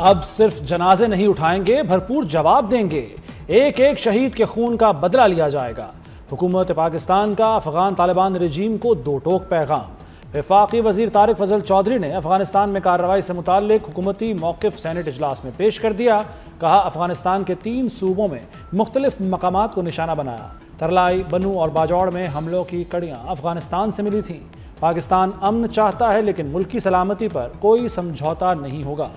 अब सिर्फ जनाजे नहीं उठाएंगे, भरपूर जवाब देंगे। एक एक शहीद के खून का बदला लिया जाएगा। हुकूमत पाकिस्तान का अफगान तालिबान रजीम को दो टोक पैगाम। वफाकी वजीर तारिक फजल चौधरी ने अफगानिस्तान में कार्रवाई से मुताल्लिक हुकूमती मौक़िफ़ सेनेट इजलास में पेश कर दिया। कहा, अफगानिस्तान के 3 सूबों में मुख्तलिफ मकामात को निशाना बनाया। तरलाई, बनू और बाजौड़ में हमलों की कड़ियाँ अफगानिस्तान से मिली थीं। पाकिस्तान अमन चाहता है, लेकिन मुल्क की सलामती पर कोई समझौता नहीं होगा।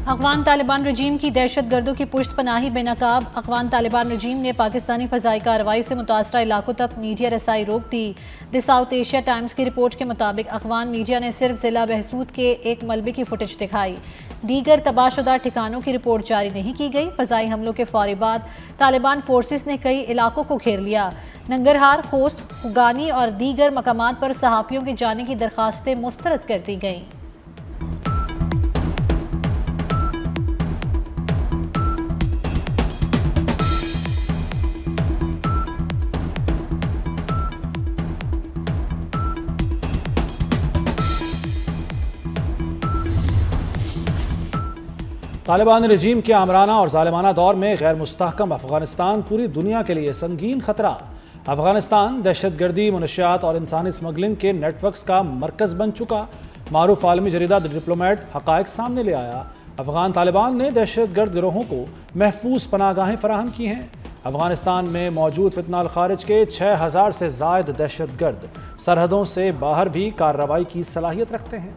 अफगान तालिबान रजीम की दहशत गर्दों की पुश्त पनाही बेनकाब। अफगान तालिबान रजीम ने पाकिस्तानी फ़ज़ाई कार्रवाई से मुतासरा इलाकों तक मीडिया रसाई रोक दी। द साउथ एशिया टाइम्स की रिपोर्ट के मुताबिक अफगान मीडिया ने सिर्फ ज़िला बहसूद के एक मलबे की फुटेज दिखाई। दीगर तबाहशुदा ठिकानों की रिपोर्ट जारी नहीं की गई। फ़ज़ाई हमलों के फौरी बाद तालिबान फोर्सेस ने कई इलाकों को घेर लिया। नंगरहार, खोस्त, खुगानी और दीगर मकामात पर सहाफ़ियों के जाने की दरखास्तें मुस्तरद कर दी गईं। तालिबान रजीम के आमराना और ज़ालिमाना दौर में गैर मुस्तहकम अफगानिस्तान पूरी दुनिया के लिए संगीन खतरा। अफगानिस्तान दहशतगर्दी, मनशियात और इंसानी स्मगलिंग के नेटवर्क्स का मरकज़ बन चुका। मारूफ आलमी जरीदा द डिप्लोमेट हक़ाइक़ सामने ले आया। अफगान तालिबान ने दहशतगर्द गिरोहों को महफूज पनागाहें फराहम की हैं। अफगानिस्तान में मौजूद फितनाल खारिज के 6000 से ज़ायद दहशतगर्द सरहदों से बाहर भी कार्रवाई की सलाहियत रखते हैं।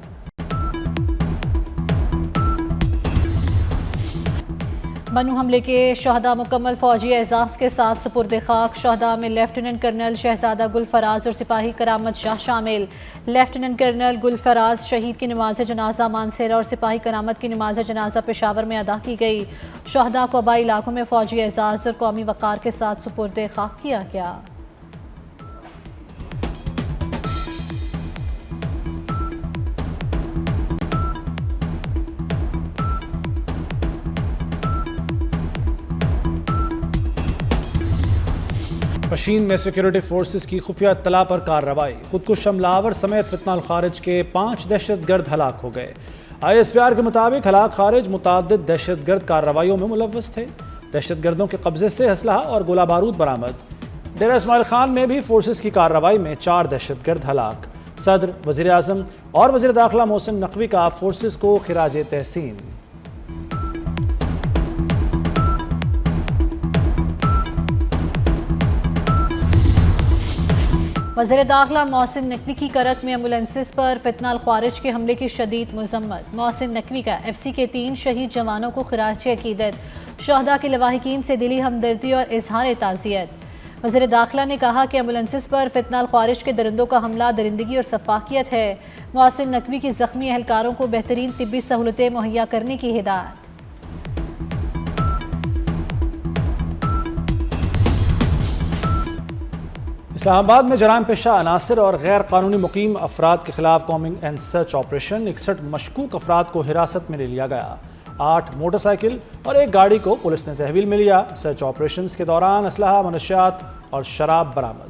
बनू हमले के शहदा मुकम्मल फौजी एजाज़ के साथ सुपुर्द खाक। शहदा में लेफ्टिनेंट कर्नल शहजादा गुलफराज और सिपाही करामत शाह शामिल। लेफ्टिनेंट कर्नल गुलफराज शहीद की नमाज जनाजा मानसेरा और सिपाही करामत की नमाज जनाजा पेशावर में अदा की गई। शहदा को आबाई इलाकों में फौजी एजाज़ और कौमी वक़ार के साथ सुपुर्द खाक किया गया। पशीन में सिक्योरिटी फोर्सेस की खुफिया इत्तला पर कार्रवाई। खुदकुश हमलावर समेत फितनाल खारिज के 5 दहशतगर्द हलाक हो गए। ISPR के मुताबिक हलाक खारिज मुताद्दिद दहशतगर्द कार्रवाइयों में मुलव्वस थे। दहशतगर्दों के कब्जे से असलहा और गोला बारूद बरामद। डेरा इस्माइल खान में भी फोर्सेस की कार्रवाई में 4 दहशतगर्द हलाक। सदर, वज़ीर आज़म और वज़ीर दाखिला मोहसिन नकवी का फोर्सेस को खिराज तहसीन। वज़ीर दाखिला मोहसिन नकवी की करत में एम्बुलेंसेस पर फितनाल ख्वारिज के हमले की शदीद मज़म्मत। मोहसिन नकवी का FC के 3 शहीद जवानों को खिराज अकीदत। शहदा के लवाहिकीन से दिली हमदर्दी और इजहार ताज़ियत। वज़ीर दाखिला ने कहा कि एम्बुलेंसेस पर फितनाल ख्वारिज के दरिंदों का हमला दरिंदगी और सफाकियत है। मोहसिन नकवी की ज़ख्मी एहलकारों को बेहतरीन तिब्बी सहूलतें मुहैया करने की हिदायत। इस्लामाबाद में जराइम पेशा अनासर और गैर कानूनी मुकीम अफराद के खिलाफ कॉम्बिंग एंड सर्च ऑपरेशन। 61 मशकूक अफराद को हिरासत में ले लिया गया। 8 मोटरसाइकिल और 1 गाड़ी को पुलिस ने तहवील में लिया। सर्च ऑपरेशन के दौरान असलहा, मनशियात और शराब बरामद।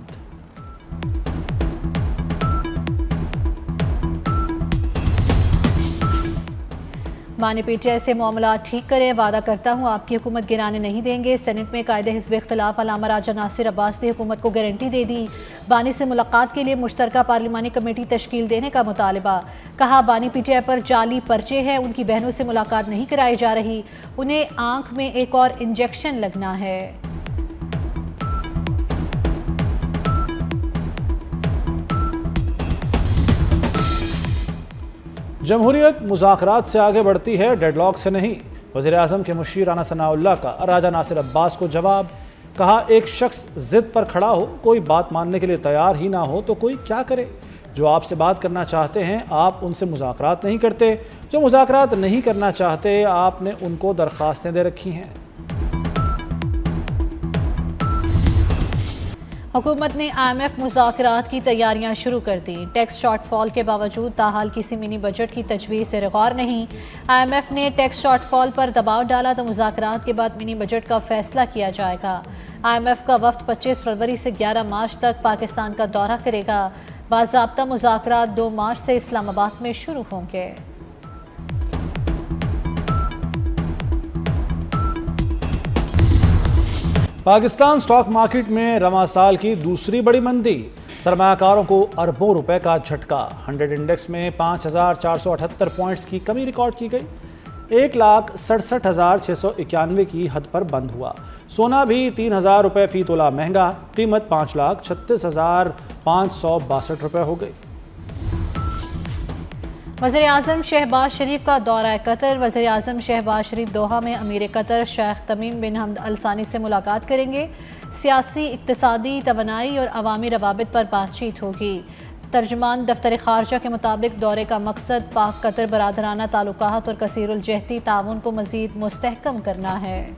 बानी PTI से मामला ठीक करें, वादा करता हूँ आपकी हुकूमत गिराने नहीं देंगे। सेनेट में कायदे हिज़्ब इख्तिलाफ अल्लामा राजा नासिर अब्बास ने हुकूमत को गारंटी दे दी। बानी से मुलाकात के लिए मुश्तरका पार्लिमानी कमेटी तश्कील देने का मुतालबा। कहा, बानी PTI पर जाली पर्चे हैं, उनकी बहनों से मुलाकात नहीं कराई जा रही, उन्हें आंख में एक और इंजेक्शन लगना है। जमहूरियत मुज़ाकरात से आगे बढ़ती है, डेडलॉक से नहीं। वज़ीर आज़म के मुशीर राना सनाउल्लाह का राजा नासिर अब्बास को जवाब। कहा, एक शख्स ज़िद पर खड़ा हो, कोई बात मानने के लिए तैयार ही ना हो तो कोई क्या करे। जो आपसे बात करना चाहते हैं आप उनसे मुज़ाकरात नहीं करते, जो मुज़ाकरात नहीं करना चाहते आपने उनको दरख्वास्तें दे रखी हैं। हुकूमत ने IMF मुज़ाकरात की तैयारियां शुरू कर दी। टैक्स शॉर्टफॉल के बावजूद ताहाल किसी मिनी बजट की तजवीज़ से गौर नहीं। IMF ने टैक्स शॉर्टफॉल पर दबाव डाला तो मुज़ाकरात के बाद मिनी बजट का फैसला किया जाएगा। IMF का वफ्द 25 फरवरी से 11 मार्च तक पाकिस्तान का दौरा करेगा। बाज़ाब्ता मुज़ाकरात 2 मार्च से इस्लामाबाद में शुरू होंगे। पाकिस्तान स्टॉक मार्केट में रवां साल की दूसरी बड़ी मंदी, सरमायाकारों को अरबों रुपए का झटका। 100 इंडेक्स में 5,478 पॉइंट्स की कमी रिकॉर्ड की गई। 1,67,691 की हद पर बंद हुआ। सोना भी 3,000 रुपये फी तोला महंगा, कीमत 5,36,562 रुपये हो गई। वज़ीर आज़म शहबाज शरीफ का दौरा कतर। वज़ीर आज़म शहबाज शरीफ दोहा में अमीर कतर शेख तमीम बिन हमद अल सानी से मुलाकात करेंगे। सियासी, इक्तिसादी, तवानाई और अवामी रवाबित पर बातचीत होगी। तर्जमान दफ्तर खारजा के मुताबिक दौरे का मकसद पाक कतर बरादराना ताल्लुकात और कसीरुल जहती ताउन को मज़ीद मुस्तहकम करना है।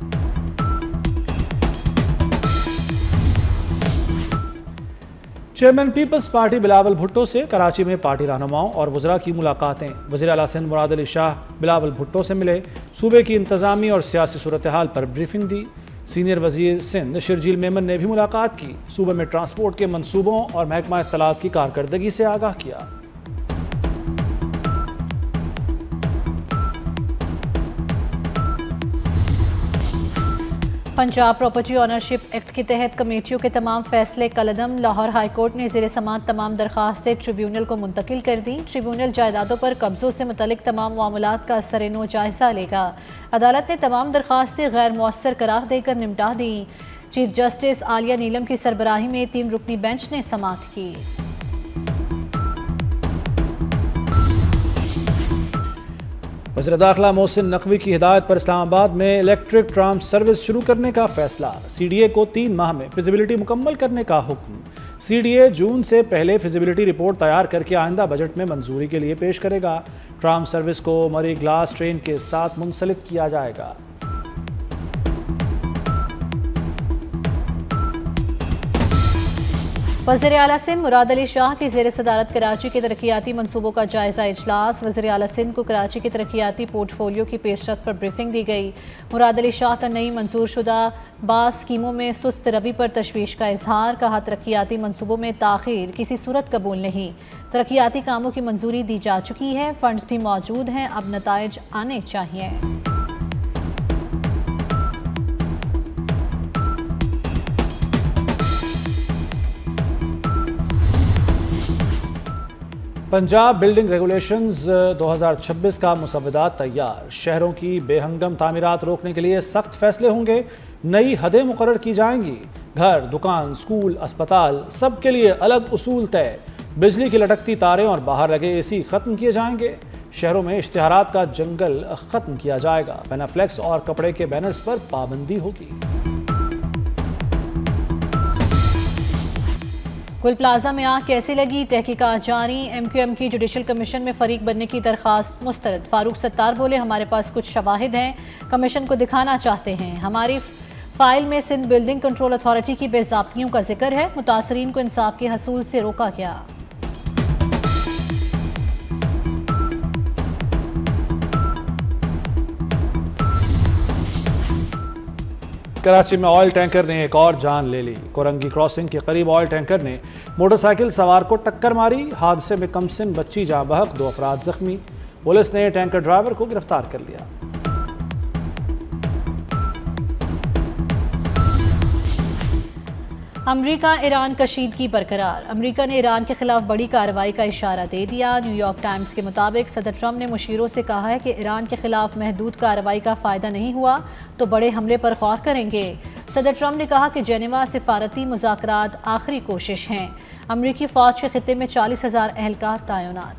चेयरमैन पीपल्स पार्टी बिलावल भुट्टो से कराची में पार्टी रहनुमाओं और वज़रा की मुलाकातें। वज़ीर आला सिंध मुराद अली शाह बिलावल भुट्टो से मिले, सूबे की इंतज़ामी और सियासी सूरत हाल पर ब्रीफिंग दी। सीनियर वज़ीर सिंध शर्जील मेमन ने भी मुलाकात की, सूबे में ट्रांसपोर्ट के मनसूबों और महकमा इत्तलात की कारकर्दगी से आगाह किया। पंजाब प्रॉपर्टी ऑनरशिप एक्ट के तहत कमेटियों के तमाम फैसले कलदम। लाहौर हाई कोर्ट ने ज़ेर समाअत तमाम दरखास्तें ट्रिब्यूनल को मुंतकिल कर दी। ट्रिब्यूनल जायदादों पर कब्जों से मुतल्लिक तमाम मामलात का असर-ए-नो जायज़ा लेगा। अदालत ने तमाम दरखास्तें गैर मुअस्सर करार देकर निपटा दी। चीफ जस्टिस आलिया नीलम की सरबराही में 3 रुकनी बेंच ने समाअत की। वज़ीर दाखिला मोहसिन नकवी की हिदायत पर इस्लामाबाद में इलेक्ट्रिक ट्राम सर्विस शुरू करने का फैसला। CDA को 3 माह में फिजिबिलिटी मुकम्मल करने का हुक्म। CDA जून से पहले फिजिबिलिटी रिपोर्ट तैयार करके आइंदा बजट में मंजूरी के लिए पेश करेगा। ट्राम सर्विस को मरी ग्लास ट्रेन के साथ मुंसलिक किया जाएगा। वज़ीर आला सिंध मुराद अली शाह की ज़ेर सदारत कराची के तरक्याती मनसूबों का जायज़ा इजलास। वज़ीर आला सिंध को कराची के तरक्याती पोर्टफोलियो की पेशरफ्त पर ब्रीफिंग दी गई। मुराद अली शाह का नई मंजूर शुदा बास स्कीमों में सुस्त रवि पर तशवीश का इजहार। कहा, तरक्याती मनसूबों में ताख़ीर किसी सूरत कबूल नहीं। तरक्याती कामों की मंजूरी दी जा चुकी है, फंड्स भी मौजूद हैं, अब नताइज आने चाहिए। पंजाब बिल्डिंग रेगुलेशंस 2026 का मुसव्वदात तैयार। शहरों की बेहंगम तामीरात रोकने के लिए सख्त फैसले होंगे। नई हदें मुकर्रर की जाएंगी। घर, दुकान, स्कूल, अस्पताल सब के लिए अलग उसूल तय। बिजली की लटकती तारें और बाहर लगे AC ख़त्म किए जाएंगे। शहरों में इश्तिहारात का जंगल ख़त्म किया जाएगा। पेनाफ्लेक्स और कपड़े के बैनर्स पर पाबंदी होगी। गुल प्लाजा में आग कैसे लगी, तहकीकात जारी। MQM की जुडिशल कमीशन में फरीक बनने की दरख्वास्त मुस्तरद। फारूक सत्तार बोले, हमारे पास कुछ शवाहिद हैं, कमीशन को दिखाना चाहते हैं। हमारी फाइल में सिंध बिल्डिंग कंट्रोल अथॉरिटी की बेज़ाब्तियों का जिक्र है। मुतासरीन को इंसाफ के हसूल से रोका गया। कराची में ऑयल टैंकर ने एक और जान ले ली। कोरंगी क्रॉसिंग के करीब ऑयल टैंकर ने मोटरसाइकिल सवार को टक्कर मारी। हादसे में कमसिन बच्ची जाँ बहक, 2 अफराद जख्मी। पुलिस ने टैंकर ड्राइवर को गिरफ्तार कर लिया। अमरीका ईरान कशीदगी बरकरार। अमरीका ने ईरान के खिलाफ बड़ी कार्रवाई का इशारा दे दिया। न्यूयॉर्क टाइम्स के मुताबिक सदर ट्रंप ने मुशीरों से कहा है कि ईरान के खिलाफ महदूद कार्रवाई का फ़ायदा नहीं हुआ तो बड़े हमले पर गौर करेंगे। सदर ट्रंप ने कहा कि जेनेवा सिफारती मुज़ाकरात आखिरी कोशिश हैं। अमरीकी फ़ौज के खित्ते में 40,000 एहलकार तैनात।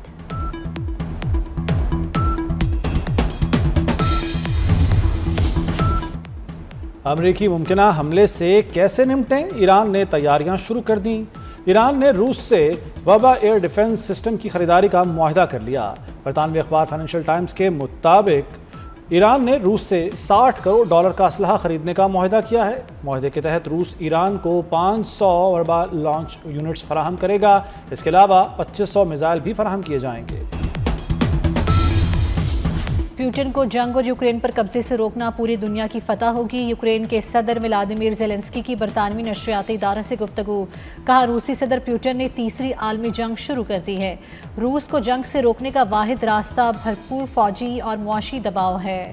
अमरीकी मुमकिना हमले से कैसे निपटें, ईरान ने तैयारियां शुरू कर दी। ईरान ने रूस से वबा एयर डिफेंस सिस्टम की खरीदारी का मुआहिदा कर लिया। बरतानवी अखबार फाइनेंशियल टाइम्स के मुताबिक ईरान ने रूस से $60 करोड़ का असलहा खरीदने का मुआहिदा किया है। मुआहिदे के तहत रूस ईरान को 500 वरबा लॉन्च यूनिट्स फराहम करेगा। इसके अलावा 2500 मिसाइल भी फराहम किए जाएंगे। पुतिन को जंग और यूक्रेन पर कब्जे से रोकना पूरी दुनिया की फतह होगी। यूक्रेन के सदर व्लादिमीर ज़ेलेंस्की की बरतानवी नशरियाती इदारे से गुफ्तगू। कहा, रूसी सदर पुतिन ने तीसरी आलमी जंग शुरू कर दी है। रूस को जंग से रोकने का वाहिद रास्ता भरपूर फौजी और मुआशी दबाव है।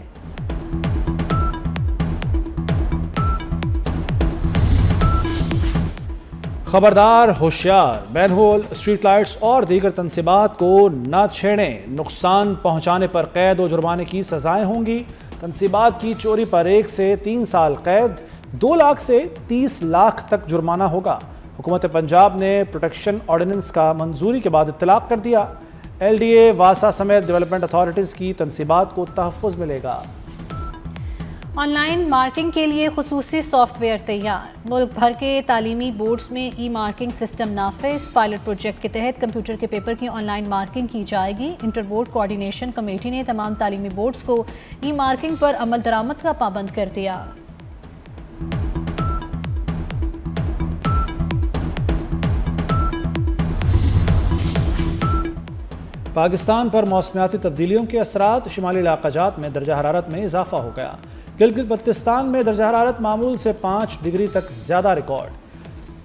खबरदार, होशियार, मैनहोल, स्ट्रीट लाइट्स और दीगर तनसीबात को न छेड़ें। नुकसान पहुंचाने पर कैद और जुर्माने की सजाएं होंगी। तनसीबात की चोरी पर 1 से 3 साल कैद, 2 लाख से 30 लाख तक जुर्माना होगा। हुकूमत पंजाब ने प्रोटेक्शन ऑर्डिनेंस का मंजूरी के बाद इत्तलाक कर दिया। LDA, वासा समेत डेवलपमेंट अथॉरिटीज़ की तनसीबात को तहफ़्फ़ुज़ मिलेगा। ऑनलाइन मार्किंग के लिए खुसूसी सॉफ्टवेयर तैयार। मुल्क भर के तालीमी बोर्ड्स में ई मार्किंग सिस्टम नाफिज। पायलट प्रोजेक्ट के तहत कंप्यूटर के पेपर की ऑनलाइन मार्किंग की जाएगी। इंटर बोर्ड कोऑर्डिनेशन कमेटी ने तमाम तालीमी बोर्ड्स को ई मार्किंग पर अमल दरामद का पाबंद कर दिया। पाकिस्तान पर मौसमियाती तब्दीलियों के असरात, शिमाली इलाक़ाजात में दर्जा हरारत में इजाफा हो गया। गिलगित बल्तिस्तान में दर्जा हरारत मामूल से 5 डिग्री तक ज़्यादा रिकॉर्ड।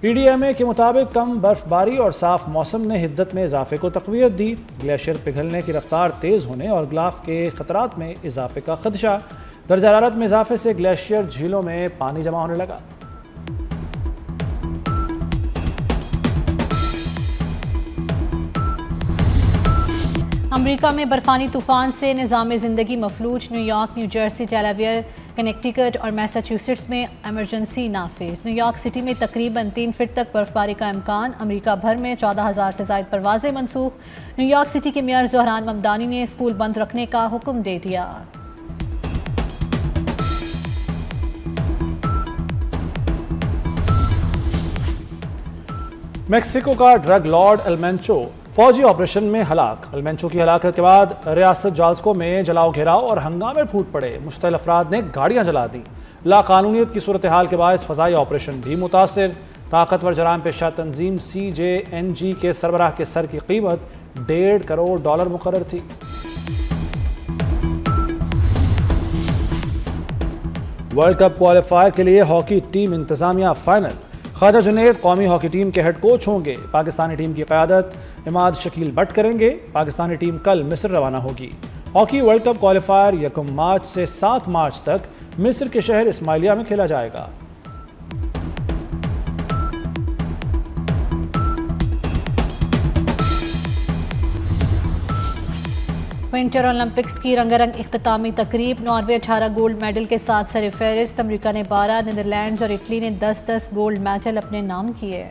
PDMA के मुताबिक कम बर्फबारी और साफ मौसम ने हिद्दत में इजाफे को तक़वियत दी। ग्लेशियर पिघलने की रफ्तार तेज़ होने और गिलाफ के ख़तरात में इजाफे का खदशा। दर्जा हरारत में इजाफे से ग्लेशियर झीलों में पानी जमा होने लगा। अमेरिका में बर्फानी तूफान से निज़ाम ज़िंदगी मफलूज। New York, New Jersey, Delaware, Connecticut और मैसाचुसेट्स में एमरजेंसी नाफिज। न्यूयॉर्क सिटी में तकरीबन 3 फीट तक बर्फबारी का इम्कान। अमेरिका भर में 14,000 से ज़ायद परवाज़ें मनसूख। न्यूयॉर्क सिटी के मेयर ज़ोहरान ममदानी ने स्कूल बंद रखने का हुक्म दे दिया। मेक्सिको का ड्रग लॉर्ड एलमेंचो फौजी ऑपरेशन में हलाक। एलमेंचो की हलाकत के बाद रियासत जाल्सको में जलाओ घेराव और हंगामे फूट पड़े। मुश्तइल अफराद ने गाड़ियां जला दी। लाकानूनियत की सूरत हाल के बायस फ़ज़ाई ऑपरेशन भी मुतासर। ताकतवर जराम पेशा तंजीम CJNG के सरबराह के सर की कीमत $1.5 करोड़ मुकर्रर थी। वर्ल्ड कप क्वालिफायर के लिए हॉकी टीम इंतजामिया फाइनल। ख्वाजा जुनैद कौमी हॉकी टीम के हेड कोच होंगे। पाकिस्तानी टीम की क़यादत इमाद शकील भट्ट करेंगे। पाकिस्तानी टीम कल मिस्र रवाना होगी। हॉकी वर्ल्ड कप क्वालिफायर 1 मार्च से 7 मार्च तक मिस्र के शहर इस्माइलिया में खेला जाएगा। विंटर ओलंपिक्स की रंगारंग इख्तितामी तकरीब। नॉर्वे 18 गोल्ड मेडल के साथ सरफहरिस्त। अमेरिका ने 12, नीदरलैंड्स और इटली ने 10-10 गोल्ड मेडल अपने नाम किए।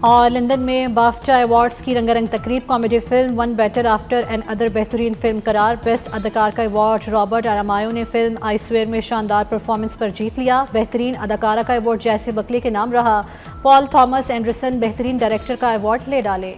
और लंदन में बाफ्टा अवार्ड्स की रंगारंग तकरीब। Comedy film one better after another बेहतरीन फिल्म करार। बेस्ट अदाकार का अवार्ड रॉबर्ट आरामायो ने फिल्म आई स्वेयर में शानदार परफॉर्मेंस पर जीत लिया। बेहतरीन अदाकारा का अवार्ड जैसे बकली के नाम रहा। पॉल थॉमस एंडरसन बेहतरीन डायरेक्टर का अवार्ड ले डाले।